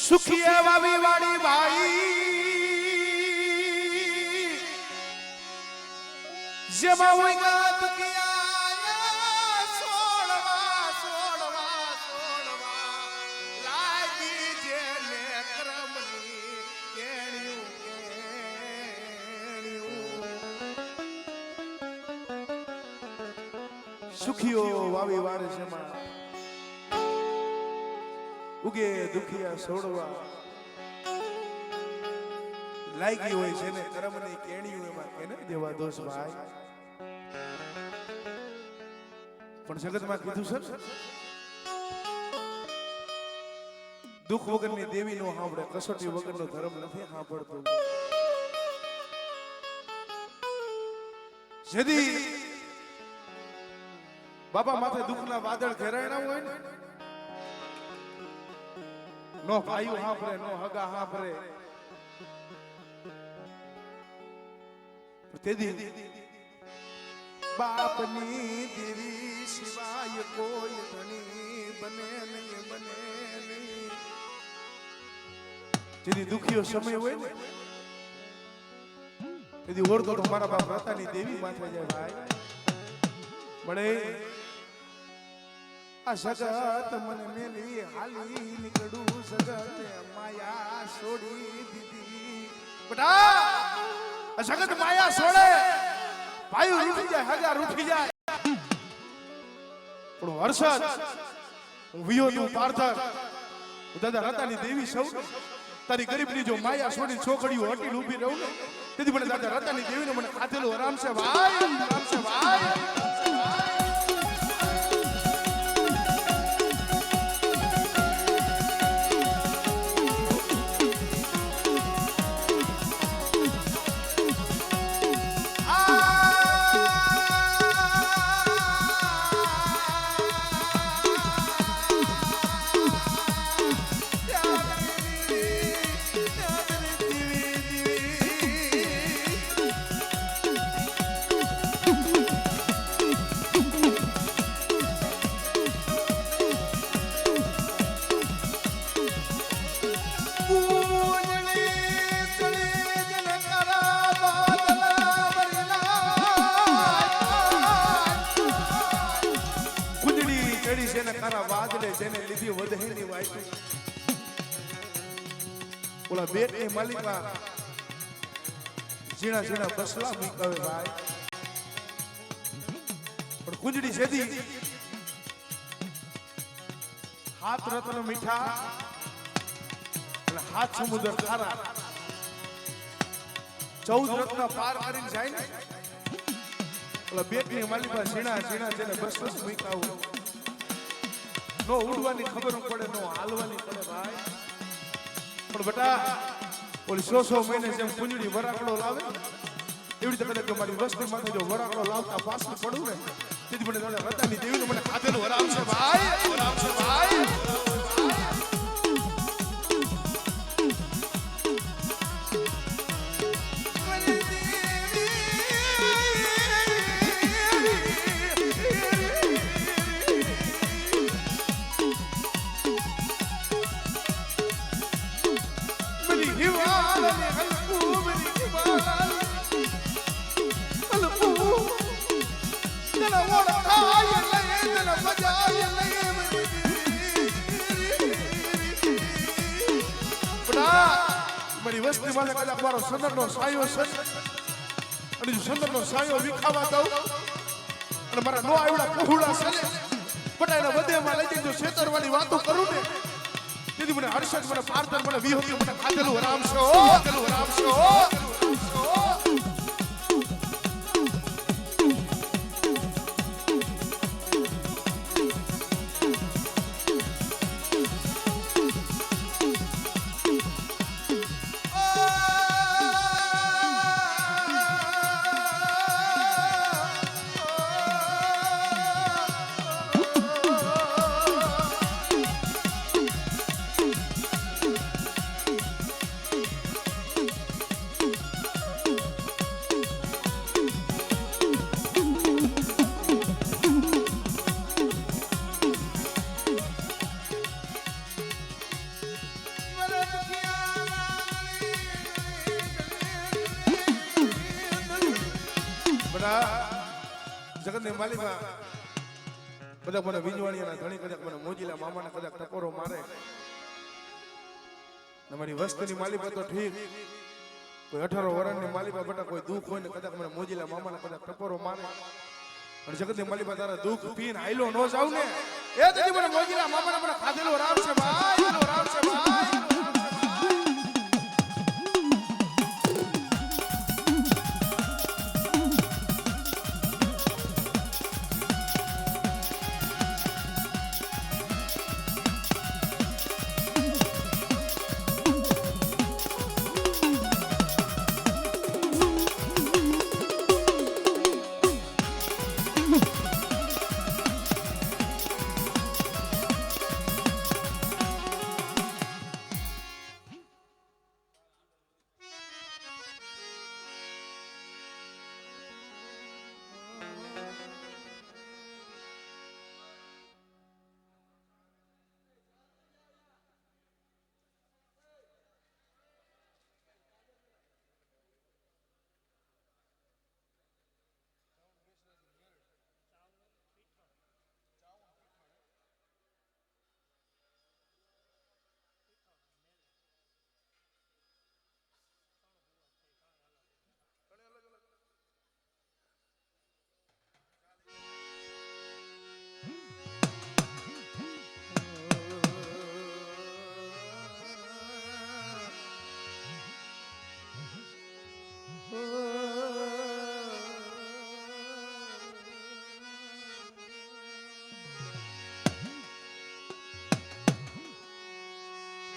સુખીએ વાવી વાળી ભાઈ જેમાં હોય ગા દુખિયા સોળવા સોળવા સોળવા લાગી જેને કરમની કેણ્યું કેણ્યું સુખીઓ વાવી વાળે જેમાં ઉગે દુખિયા સોડવા લાગી હોય છે ને કર્મની કેણીઓ એમાં કેને દેવા દોષ ભાઈ પણ જગતમાં કીધું છે દુઃખ વગરની દેવી નો સાંભળે કસોટી વગરનો ધર્મ નથી સાંભળતો જેદી બાપા માથે દુઃખના વાદળ ઘેરાયણા હોય ને નો ભાઈઓ હાંભરે નો હગા હાંભરે તેદી બાપની દેવી સિવાય કોઈ ધણી બને નહીં જેથી દુખીઓ સમય હોય ને તેથી ઓળખો તો મારા બાપ રતાની દેવી માથે જાય ભાઈ મળે આ જગત મને મેલી હાલી નીકળું જગત માયા છોડી દીધી બટા આ જગત માયા છોડે ભાઈ રૂઠી જાય હગા રૂઠી જાય પણ હર્ષદ હું વિયો તું પાર્થર દાદા રતાની દેવી સૌ તારી ગરીબની જો માયા છોડી છોકરીઓ હટી ઊભી રહું ને તેથી મને દાદા રતાની દેવીને મને ખાધેલું આરામ છે ભાઈ આરામ છે ભાઈ જેને લીધી વધેની વાયુ ઓલા બેટની માલિકા ઝીણા ઝીણા બસલા મૂકાવે ભાઈ પણ કુંજડી છેદી હાથ રત્ન મીઠા અને હાથ સમુદ્ર ખારા 14 રત્ન પાર કરીને જાય ને ઓલા બેટની માલિકા ઝીણા ઝીણા જેને બસલા મૂકાવે નો ઉડવાની ખબર પડે નો હાલવાની પડે ભાઈ પણ બેટા ઓલી 100 મહિને જેમ કુંજડી વરાકડો લાવે એવી રીતે કદાચ મારી વસ્તી માથે જો વરાકડો લાવતા પાછું પડું ને તેથી મને રતાની દેવીને મને ખાધેલું વરામ છે ભાઈ વરામ છે ભાઈ મારી વસ્તી માં કદાચ મારો સંદરનો સાયો છે અને જો સંદરનો સાયો વિખાવા દઉં અને મારા નો આવડા પહોળા છે ને બટાઈના વધેમાં લઈ જઈને જો છેતરવાની વાતો કરું ને તેથી મને હર્ષદ મને પાર્થર મને વિહોતી મને ખાધેલું રામ છો ખાધેલું રામ છો બકા જગતની માલિકા કદાચ મને વિંજવાણીયાના ધણી કદાચ મને મોજીલા મામાના કદાચ ટકોરો મારે મારી વસ્તુની માલિકા તો ઠીક કોઈ 18 વર્ષની માલિકા બેટા કોઈ દુઃખ હોય ને કદાચ મને મોજીલા મામાના કદાચ ટકોરો મારે અને જગતની માલિકા તારા દુઃખ પીને આઈલો નો જાવ ને એ તેથી મને મોજીલા મામાના મને ખાધેલો રામ છે ભાઈ રામ છે ભાઈ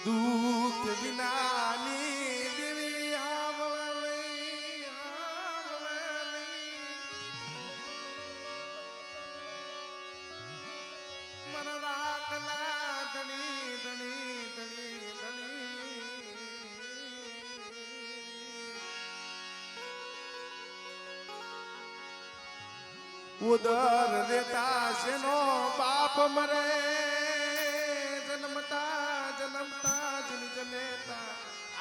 દુઃખ વિનાની દેવી આવવાની મન રાખના ધણી ધણી ધણી ધણી ઉદર દેતા શેનો બાપ મરે જન્મતા જન જનેતા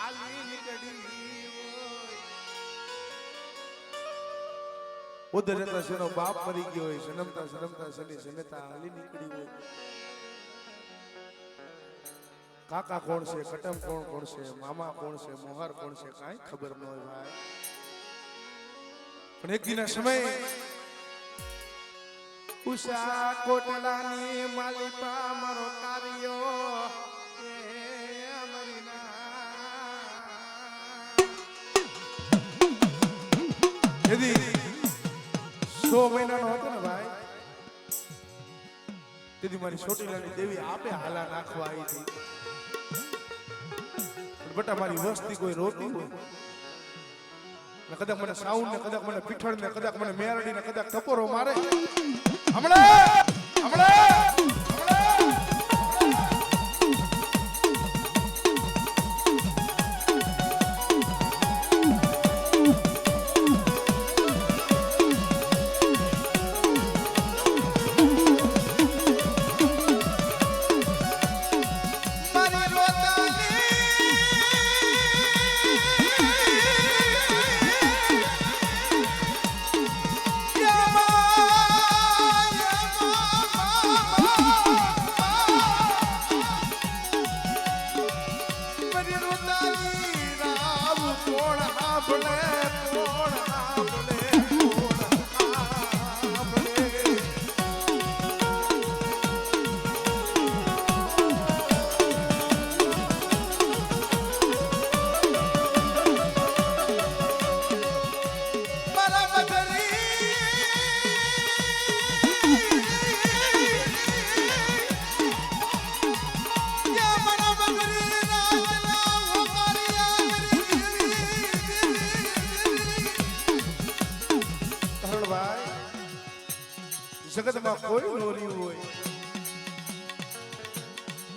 આલી નીકળી ઉદર દેતા શેનો બાપ મરી ગયો હોય જન્મતા શનિ જનેતા આલી નીકળી હોય કાકા કોણ છે કટમ કોણ છે મામા કોણ છે મોહર કોણ છે કાંઈ ખબર ન હોય ભાઈ પણ એક દિના સમય ઉષા કોટલાની માલિકા મારો કાર્યો यदि 100 મહિનાનો હતો ને ભાઈ તેથી મારી છોટીલાની દેવી આપે હાલા નાખવા આવી હતી બટા મારી વસ્તી કોઈ રોતી હોય ને કદાચ મને સાઉન્ડ ને કદાચ મને પીઠળ ને કદાચ મને મેરડી ને કદાચ ટકોરો મારે હમણાં જગતમાં કોઈ નોરી હોય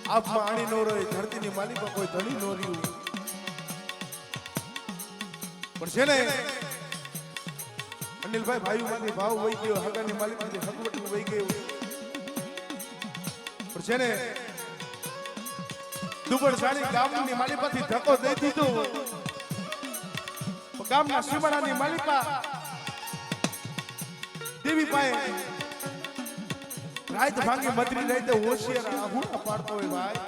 આપ પાણી નો રહે ધરતીની માલિકા કોઈ ધણી નોરી હોય પણ છે ને અનિલભાઈ ભાઈઓમાંથી ભાવ વહી ગયો હગાની માલિકાથી હગવટનું વહી ગયું પણ છે ને દુબળ સાડી ગામની માલિકાથી ધક્કો દઈ દીધો ગામના સીમાડાની માલિકા દેવી પાસે રાત ભાંગી મધરી રાતે હોશિયાર આહુડ પાડતો હોય ભાઈ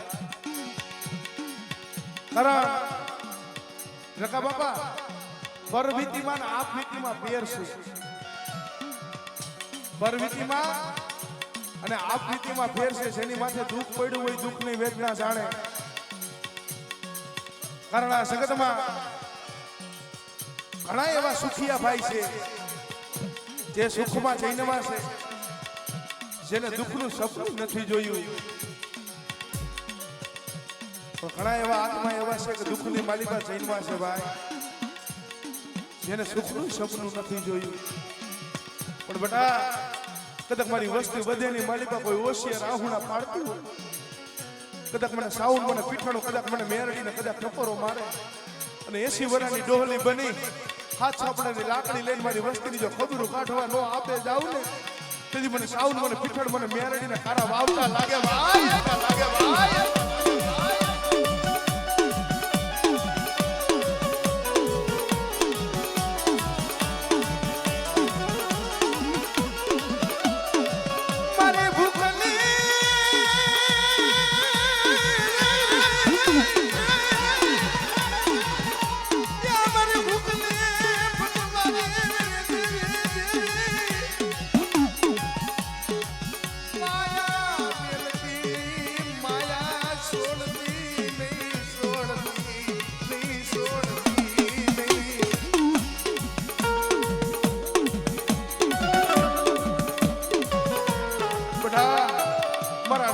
કારણ રકા બાપા પરવીતિમાં ને આપ વીતિમાં ફેર છે પરવીતિમાં અને આપ વીતિમાં ફેર છે જેની માથે દુઃખ પડ્યું હોય દુઃખની વેદના જાણે કારણ આ જગતમાં ઘણા એવા સુખિયા ભાઈ છે જે સુખમાં જૈનવા છે જેને દુઃખનું સપનું નથી જોયું પણ ઘણા એવા આત્મા એવા છે કે દુઃખની માલિકા જૈનમાં છે ભાઈ જેને સુખનું સપનું નથી જોયું પણ બેટા કદાચ મારી વસ્તી વધેની માલિકા કોઈ ઓશિયાર આહુણા પાડતું હોય કદાચ મને સાઉન્ડ મને પીઠાણું કદાચ મને મેરડીને કદાચ ટપોરો મારે અને 80 વર્ષની ડોહલી બની હાથ છાપડાની લાકડી લઈને મારી વસ્તીની જો ખબરું કાઢવા નો આપે જાવ ને તેથી મને સાઉન્ડ મને પીઠાણ મને મેરડીને કારા વાવતા લાગે ભાઈ લાગે ભાઈ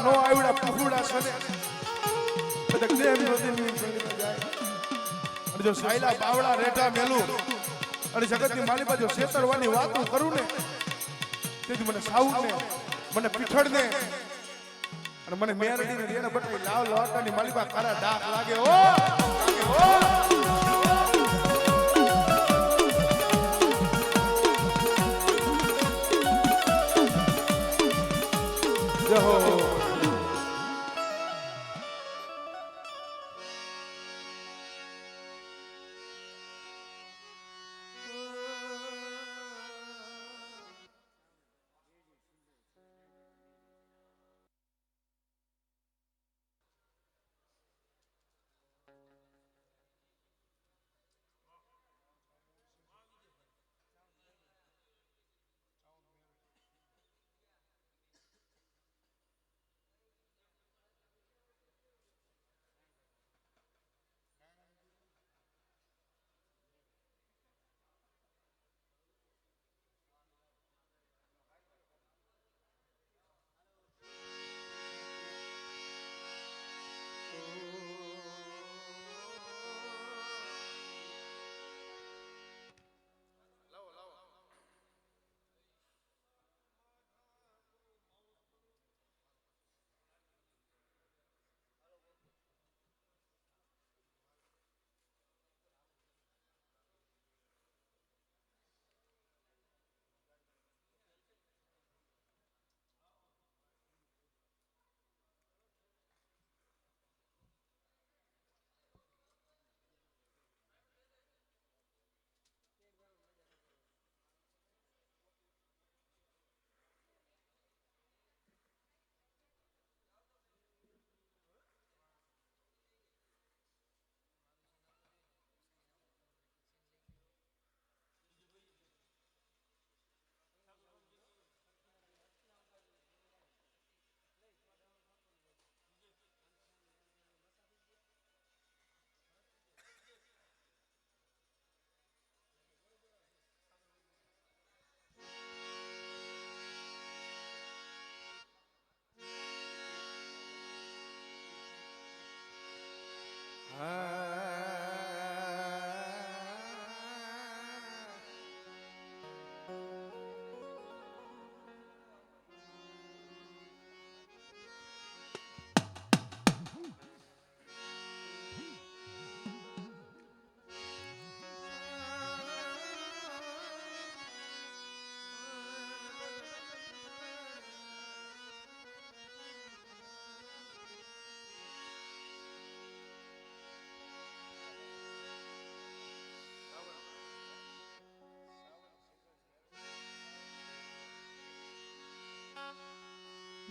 નો આવડા પહુડા સને કદક દેમ રોદીની સંગીત જાય અને જો સાયલા બાવળા રેઠા મેલું અને જગતની માલિકા જો છેતરવાની વાતો કરું ને તેથી મને સાઉન્ડ ને મને પીઠળ ને અને મને મેરડી ને રેને બટવી લાવ લોટાની માલિકા કારા ડાક લાગે ઓ જય હો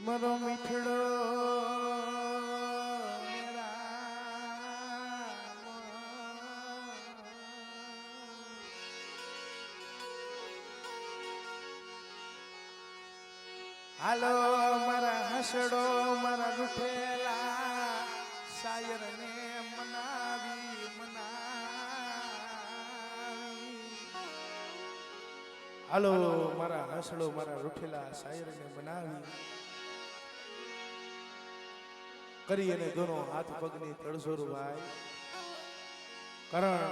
મારો મીઠડો હાલો મારા હસડો મારા રૂઠેલા શાયર ને મનાવી હાલો મારા હસડો મારા રૂઠેલા શાયર ને મનાવી કરી અને દોનો હાથ પગની તળસોર ભાઈ કરણ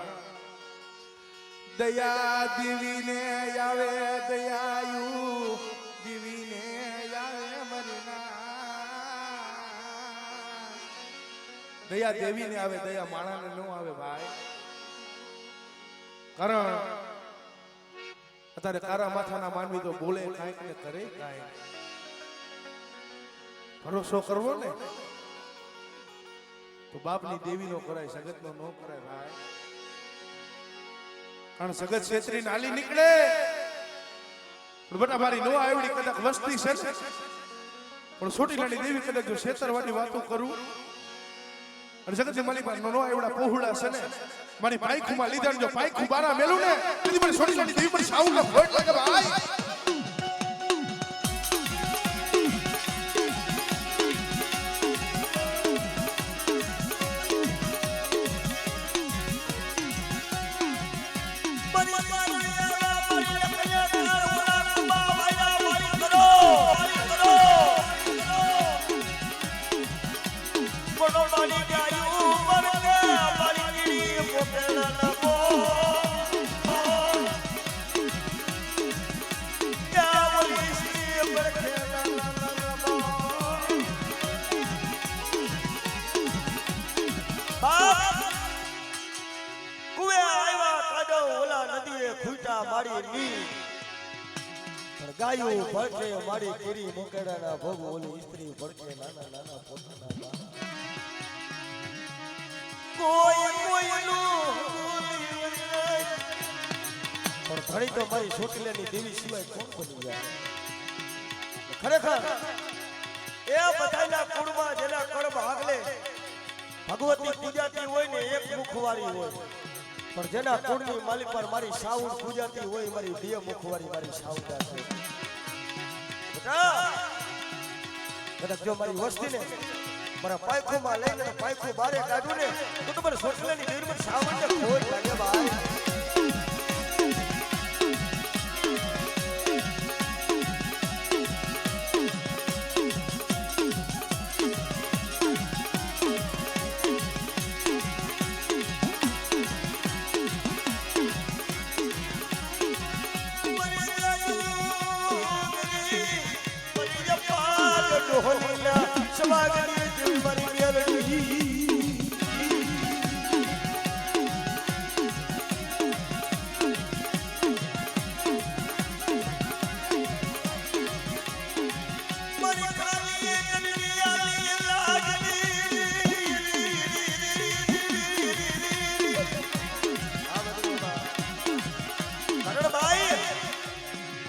દયા દીવીને આવે દયાયુ દીવીને આવે મરના દયા દેવીને આવે દયા માણાને ન આવે ભાઈ કરણ અત્યારે કારા માથાના માનવી તો બોલે કાંઈક ને કરે કાંઈક ભરોસો કરવો ને તો બાપની દેવીનો કરાય સગતનો ન કરાય ભાઈ કારણ સગત છેતરી નાલી નીકળે બટા મારી નો આવડી કદાચ વસ્તી છે પણ છોટીલાની દેવી કદાચ જો છેતરવાની વાતો કરું અને જગતની માલિકા નો આવડા પહોળા છે ને મારી પાઈખુમાં લીધા જો પાઈખું બારા મેલું ને તેથી મને છોટીલાની દેવી પર સાઉન્ડ નો ફોટ લાગે ભાઈ ગાયું ભડકે મારી કેરી મોકેડાના ભોગ ઓલી સ્ત્રી ભડકે નાના નાના પોતાના કોઈ કોઈનું પણ ઘણી તો મારી છોકરીની દેવી સિવાય કોણ બની જાય ખરેખર એ બધાના કુળમાં જેના કળ ભાગલે ભગવતી પૂજાતી હોય ને એક મુખવારી હોય પણ જેના કુળની માલિક પર મારી સાઉન્ડ પૂજાતી હોય મારી બે મુખવારી મારી સાઉન્ડ છે કદાચ જો મારી વસ્તી ને મારા પાયખુમાં લઈને પાયખું બારે કાઢું ને તો તમારે સોચલાની દેર માં સાવણ ને ખોટ લાગે ભાઈ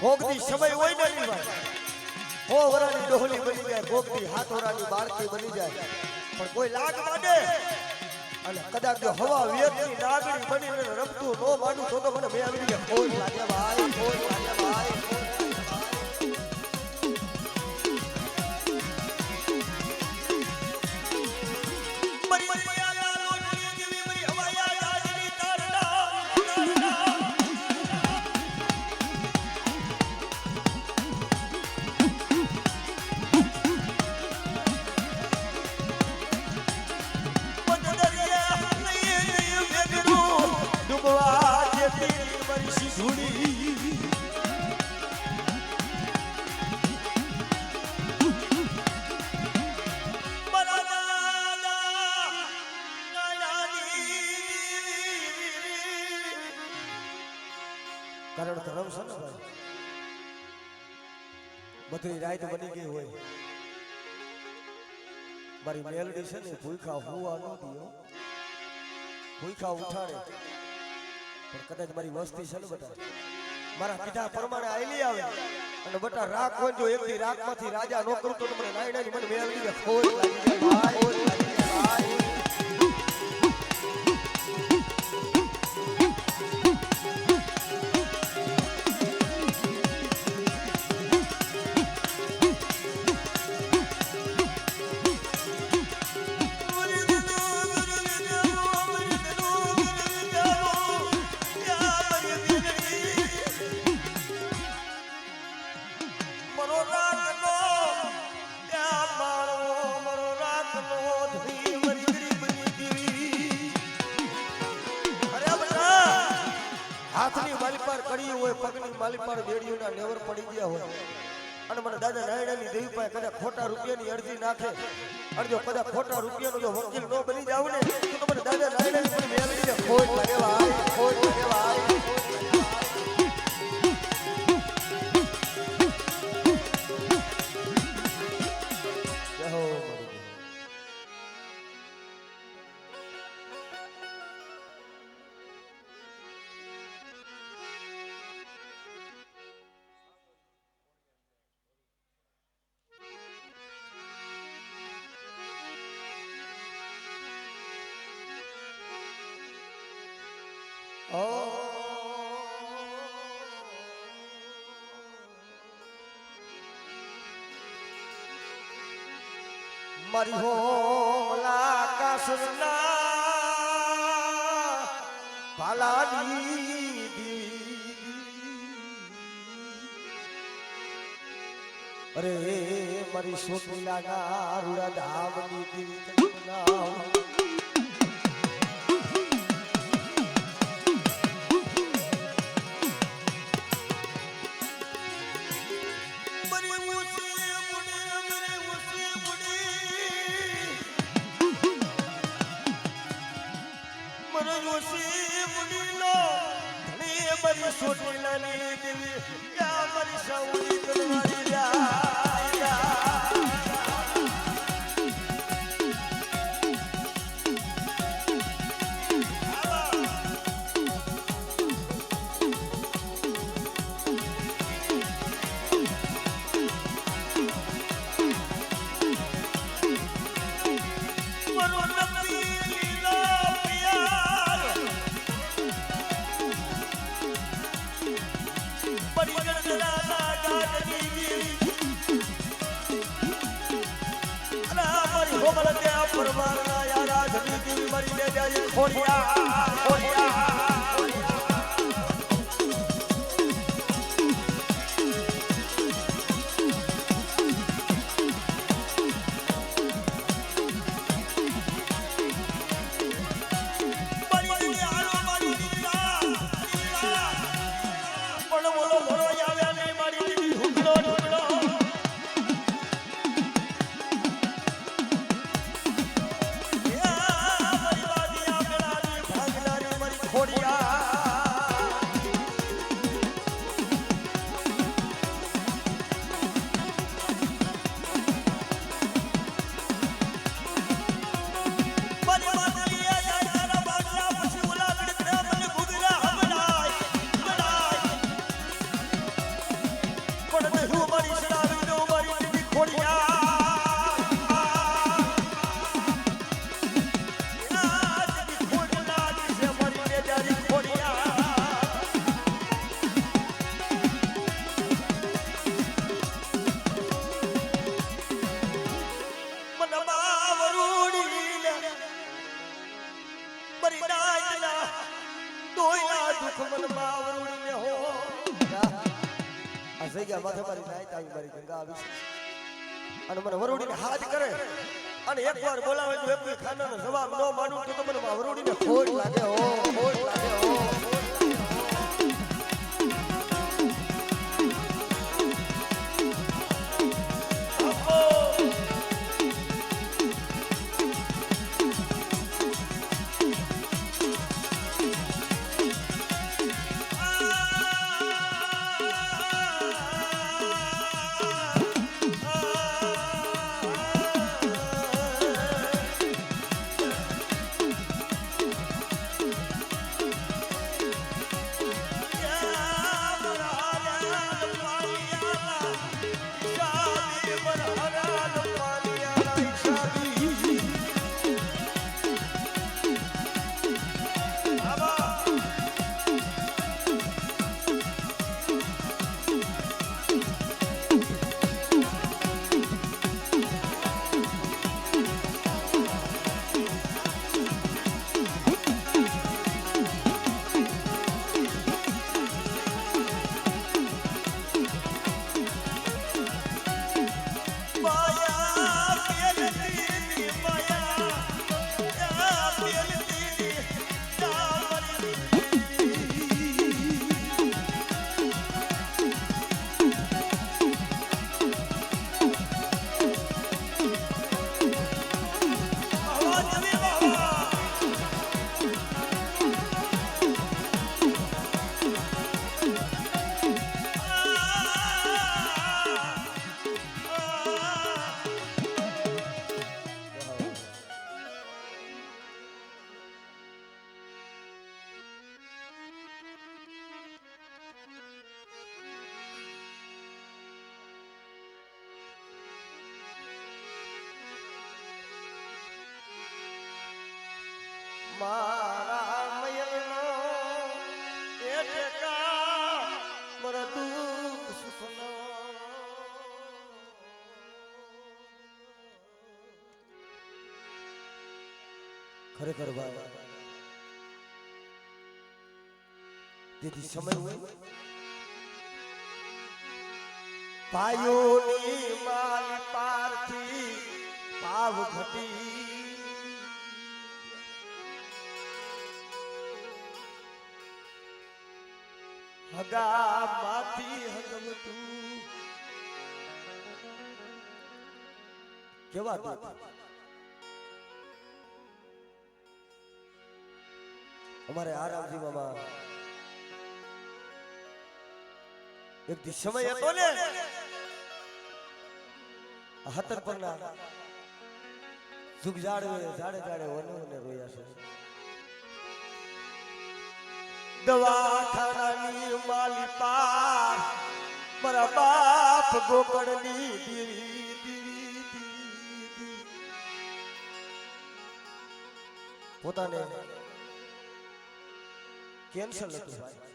ભોગની સમય હોય ને ની ભાઈ હો વરાની ડોહલી બની જાય ભોગની હાથોરાની બાળકી બની જાય પણ કોઈ લાગ માંડે અને કદાચ જો હવા વેતની નાગણી બનીને રમતું નો માંડું તો મને બે આવી ગયા કોઈ લાગે ભાઈ કોઈ લાગે ભાઈ કારણ ધરમ છે ને ભાઈ બધી રાત બની ગઈ હોય મારી મેલડી છે ને ભૂખા હુવા ન દિયો ભૂખા ઉઠાડે પણ કદાચ મારી વસ્તી છે ને બધા મારા કીધા પ્રમાણે આયલી આવે અને બટા રાખ હોય જો એકથી રાખમાંથી રાજા નો કરું તો તમને નાયણાની મને મેળવી દે ખોટ લાગી જાય ભાઈ ખોટ લાગી જાય ભાઈ હાથની માલી પર કડી હોય પગની માલી પર બેડીઓના નેવર પડી ગયા હોય અને મને દાદા નાયણાની દેવી પાસે કદાચ ખોટા રૂપિયાની અરજી નાખે અને જો કદાચ ખોટા રૂપિયાનો જો વકીલ ન બની જાવ ને તો મને દાદા નાયણાની મને મેળવી દે ખોટ લાગે ભાઈ ખોટ લાગે ભાઈ મારી હોલા કાસરના ભાલાની અરે મારી સોટીલાના રૂડા ધામની દીવી સોટીલાની દીવી યા મારી સાઉલી કલવારી પરમારના યારા જમી દીવી મરી લે જાય ખોડિયા ખોડિયા અને મને વરોડીને હાથ કરે અને એકવાર બોલાવે તો એક ખાનાનો જવાબ ન માનું તો મને વરોડીને ખોટ લાગે હો ખોટ લાગે હો ખરેખર ભાઈ તેથી સમય હોય ભાઈઓની માલ પારથી પાવ ઘટી હગા માથી હગવતું કેવા દુઃખ અમારે આરામજી મામા એક દી સમય હતો ને હતર પરના જુગ જાડે જાડે વને રોયા છે દવાખાનાની માલી પાર મારા બાપ ગોકળની દીવી પોતાને કેન્સર હતું ભાઈ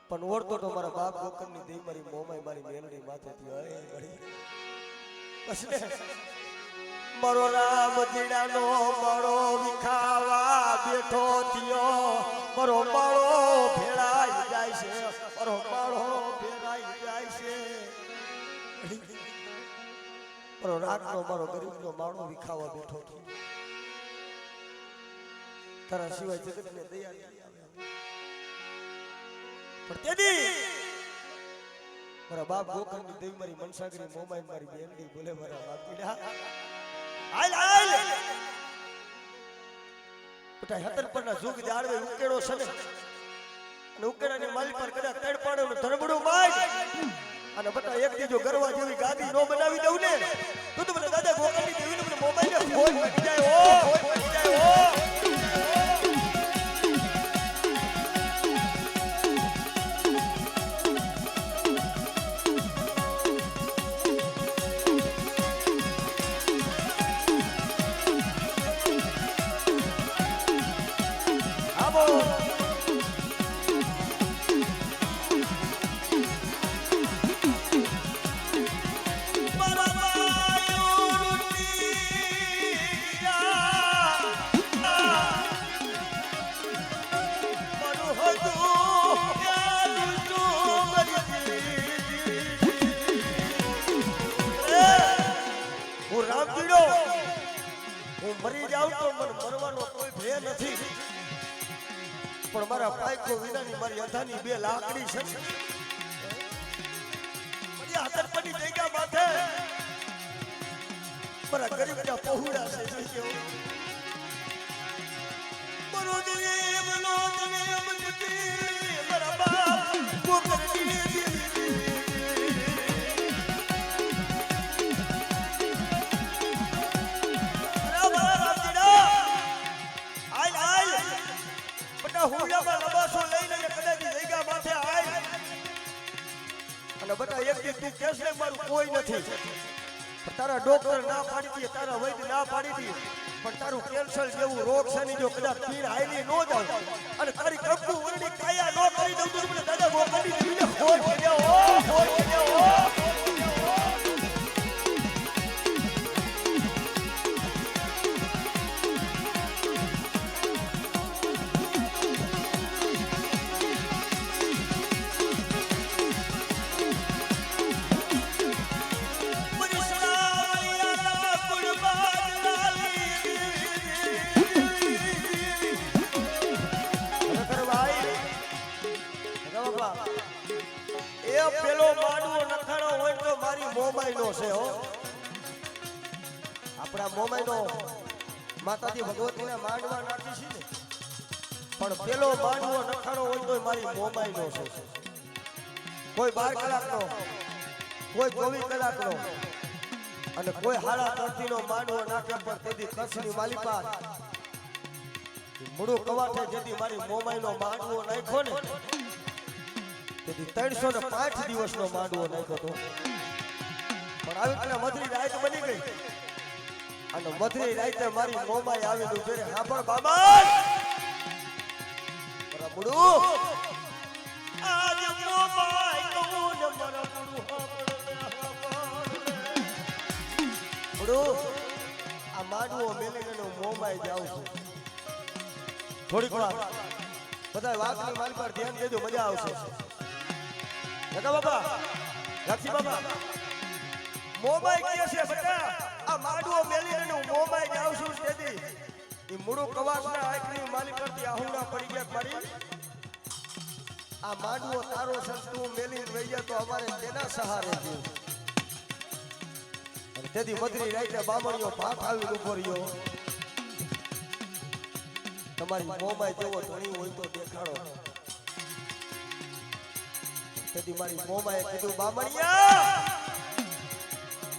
પણ ઓળતો તો મારા બાપ ગોકળની દેવી મારી મોમાઈ મારી મેલડી માથેથી હળી હળી પછી મારો રામ જીડાનો મળો વિખાવા બેઠો થયો મારો માળો ભેળાઈ જાય છે મારો માળો ભેળાઈ જાય છે મારો રાતનો મારો ગરીબનો માળો વિખાવા બેઠો થયો તારા સિવાય જગતને દયા નહીં આવે પણ તેદી મારા બાપ ગોકળની દેવી મારી મનસાગરી મોમાઈ મારી બેનડી બોલે મારા બાપ જીડા હાલ હાલ બટા હતર પરના જુગ જાળવે ઉકેડો છે ને અને ઉકેડાની માલી પર કદાચ તડ પાડોનું ધરબડું માય અને બટા એક દીજો ગરવા જેવી ગાદી નો બનાવી દઉં ને તો મને દાદા ગોકળની દેવીને મને મોબાઈલને ફોન કરી જાય ઓ ફોન કરી જાય ઓ મરી જાઉં તો મને મરવાનો કોઈ ભય નથી પણ મારા પાયકો વિનાની મારી અંધાની બે લાકડી છે મારી હાથર પડી જગ્યા માથે મારા ગરીબના પહોળા છે મરો દેવ નો દેવ જતી મારા બાપ ગોકળની હુડિયામાં લબાસો લઈને કદાચ જગ્યા માથે આય અને બટા એક દી તું કેસ ને મારું કોઈ નથી તારા ડોક્ટર ના પાડી દે તારા વૈદ્ય ના પાડી દે પણ તારું કેન્સર જેવું રોગ છે ને જો કદાચ પીર આયલી નો જાવ અને તારી કંકુ વરડી કાયા નો કરી દઉં તો મને દાદા ગોકળની દેવીને ફોન કરી દે ઓ ફોન કરી દે ઓ પેલો માંડવો નખાણો હોય તો મારી મોમાઈનો છે હો આપણા મોમાઈનો માતાજી ભગવતીના માંડવા નાખી છે ને પણ પેલો માંડવો નખાણો હોય તો મારી મોમાઈનો છે કોઈ 12 કલાકનો કોઈ 24 કલાકનો અને કોઈ 3:30 નો માંડવો નાખ્યા પણ તેથી કચ્છની માલિપા મૂળું કવાઠે જેથી મારી મોમાઈનો માંડવો નાખ્યો ને તેથી 305 દિવસનો માંડવો નાખ્યો તો પણ આવી પેલા મધરી રાત બની ગઈ અને મધરી રાતે મારી મોમાઈ આવેલું ફેરે હા પણ બાબા મારા બુડું આજ મોમાઈ કહું ને મારા બુડું બુડું થોડીક વાર બધા વાતની મારી પર ધ્યાન દેજો, મજા આવશે. જગા બાબા, રાખી બાબા, મોબાઈલ કે છે બેટા, આ માડુઓ મેલીને હું મોબાઈલ જાઉં છું તેથી ઈ મૂળું કવાસના આંખની માલી પરથી આહુડા પડી ગયા મારી. આ માડુઓ તારો સંતું મેલીને વહી ગયા તો અમારે તેના સહારે જીવ. તેથી મધરી રાઈતે બામણીઓ ભાત આવી ઉભો રહ્યો. તમારી મોબાઈલ જેવો ધણી હોય તો દેખાડો. તેથી મારી મોમાએ કીધું બામણિયા,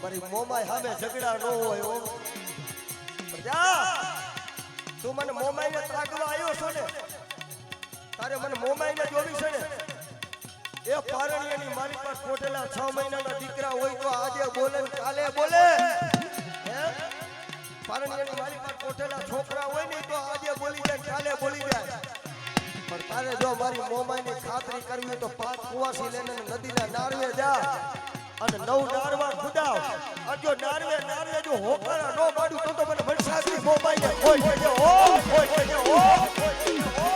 મારી મોમાય સામે ઝઘડા ન હોય હો. જા તું મને મોમાઈને ત્રાગવા આવ્યો છો ને, તારે મને મોમાઈને જોવી છે ને. એ પારણીયાની મારી પાસે કોટેલા 6 મહિનાના દીકરા હોય તો આજે બોલે ને કાલે બોલે. હે પારણીયાની મારી પાસે કોટેલા છોકરા હોય ને તો આજે બોલી જાય કાલે બોલી જાય. પણ તારે જો મારી મોમાઈની ખાતરી કરવી તો 5 કુવાસી લઈને નદીના નારવે જા અને 9 નારવા ખુદાવ. અને જો નારવે જો હોકારા નો પાડું તો મને વરસાદની મોમાઈને કોઈ કહેજો હો, કોઈ કહેજો હો, કોઈ કહેજો હો.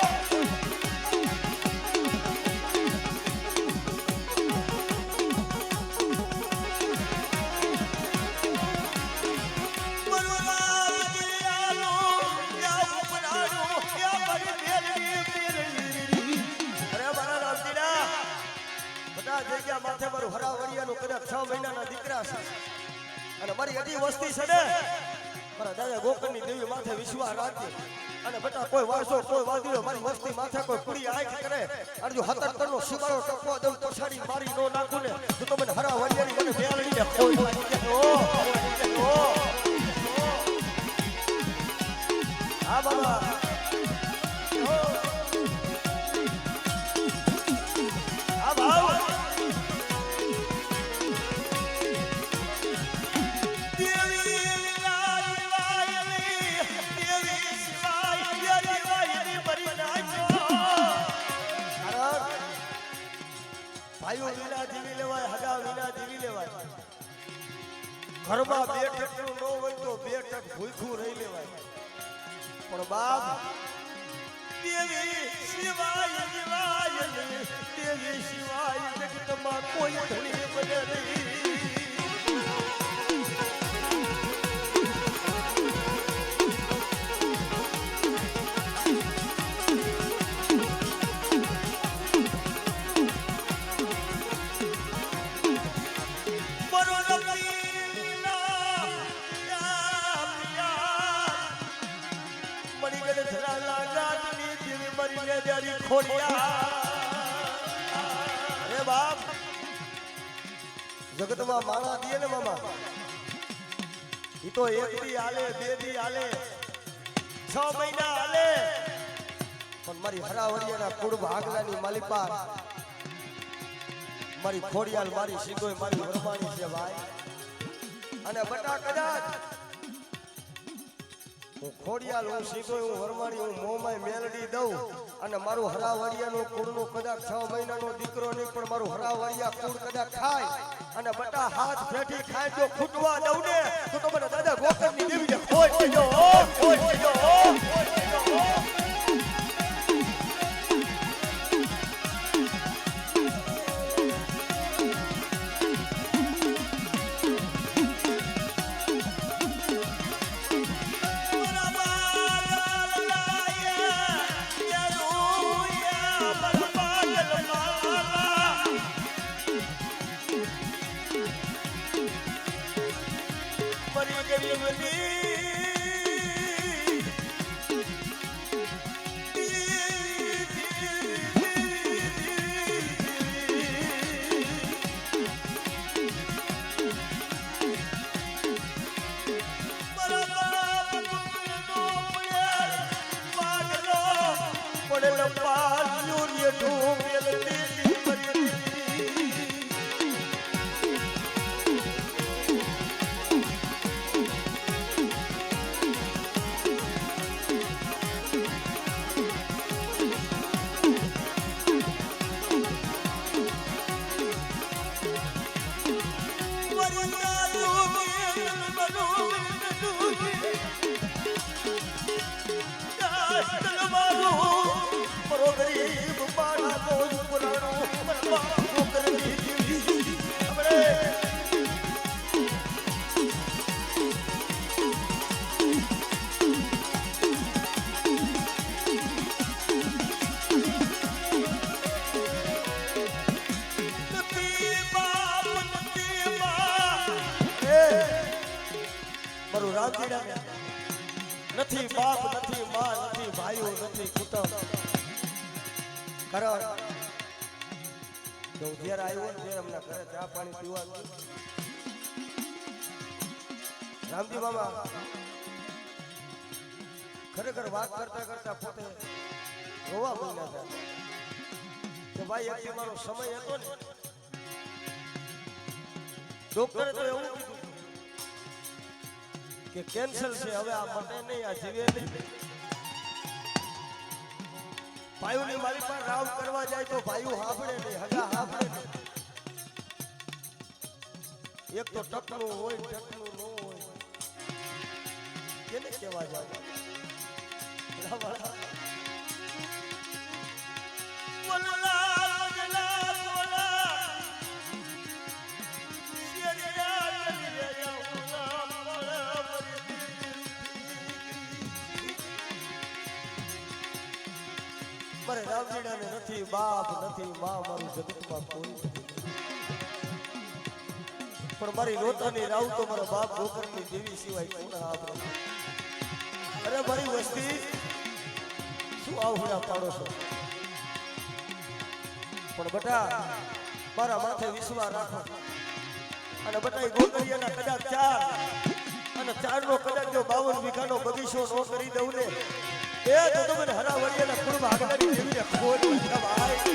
માથે મારું હરાવડિયાનું કદાચ 6 મહિનાના દીકરા છે અને મારી હજી વસ્તી છે ને. મારા દાદા ગોકળની દેવી માથે વિશ્વાસ રાખજે. અને બેટા કોઈ વારસો કોઈ વાદીઓ મારી વસ્તી માથે કોઈ પૂરી આંખ કરે અને જો 77 નો સિમારો ટપવા દઉં પછાડી મારી નો નાખું ને તો મને હરાવડિયાની મને બેલડીને કોઈ વાગી જતો. હા બાબા, હા ભાવ. ભાઈઓ વિના જીવી લેવાય, હગા વિના જીવી લેવાય. ઘરમાં 2 ટકનું ન હોય તો 2 ટક ભૂખું રહી લેવાય. પણ બાપ દેવી શિવાય જીવાય, દેવી શિવાય જગતમાં કોઈ ધણી બને નહીં. અરે બાપ, જગતમાં માણા દીએ ને મામા, ઈ તો 1 દી હાલે, 2 દી હાલે, 6 મહિના હાલે. પણ મારી હરાવડિયાના કુળ ભાગલાની માલિપા મારી ખોડિયાલ, મારી સિંધોય, મારી વરમાણી છે ભાઈ. અને બટા કદાચ હું ખોડિયાલ, હું સિંધોય, હું વરમાણી, હું મોમાય મેલડી દઉં અને મારું હરાવડિયાનું કુળનું કદાચ 6 મહિનાનો દીકરો નહીં પણ મારું હરાવડિયા કુળ કદાચ ખાય અને બટા હાથ ભેઠી ખાય જો ખૂટવા દઉં ને તો મને દાદા ગોકળની દેવીને કોઈ કહેજો હો, કોઈ કહેજો હો, કોઈ કહેજો હો. ઉત્તમ કારણ કે હું જ્યારે આવ્યો ને ત્યારે અમને ઘરે ચા પાણી પીવા રામજી બાબા ખરેખર વાત કરતા કરતા પોતે રોવા માંડ્યા હતા કે ભાઈ એક મારો સમય હતો ને ડોક્ટરે તો એવું કીધું કે કેન્સર છે હવે આ મટે નહીં આ જીવે નહીં ભાઈઓની મારી પાસે રાવ કરવા જાય તો ભાઈઓ હાંભળે નહીં હગા હાંભળે નહીં એક તો ટકનું હોય ટકનું ન હોય કેને કહેવા જાય મારે રામજીડાને નથી બાપ નથી માં મારું જગતમાં કોઈ નથી પણ મારી રોતાની રાવ તો મારા બાપ ગોકરની દેવી સિવાય કોણ હાથ નથી અરે મારી વસ્તી શું આવડા પાડો છો પણ બટા મારા માથે વિશ્વાસ રાખો અને બટા ગોકરિયાના કદાચ 4 અને 4 નો કદાચ જો 52 વીઘાનો બગીચો નો કરી દઉં ને એ તો મને હરાવડિયાના કુળમાં આગળની દેવીને ખોટ ભાઈ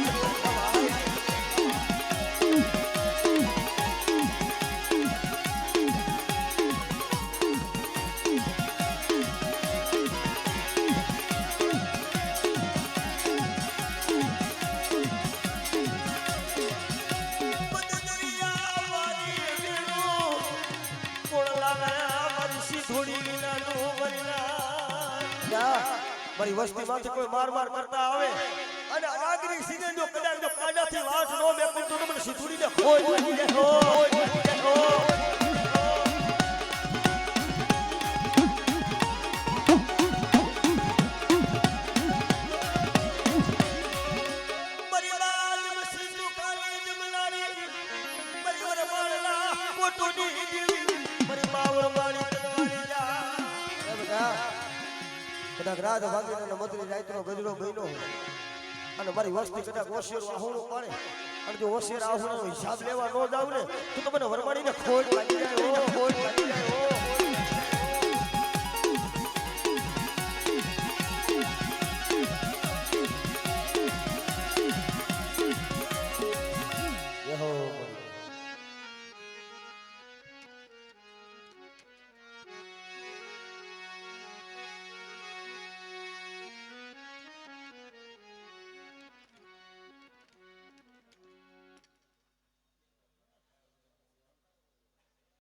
મારી વસ્તી માંથી કોઈ માર કરતા આવે અને આગરી સીને જો કદાચ જો કાડાથી વાસ નો બેકું તો મને સીધુડીને ખોઈ નાખી દેખો મારી લાલ મસીદુ કાલી જમલારી મારી વર માળલા કોટોની દેવી મારી માવર માળી તનવારી જા બેટા કદાચ રાત ભાગીને મધરી રાતનો ગજરો બન્યો અને મારી વસ્તી કદાચ ઓશિયાર આહુણું પાડે અને જો ઓશિયાર આહુણનો હિસાબ લેવા ન જાવ ને તો મને વરમાડીને ખોટ લાગી જાય ઓ ખોટ લાગી જાય ઓ યહો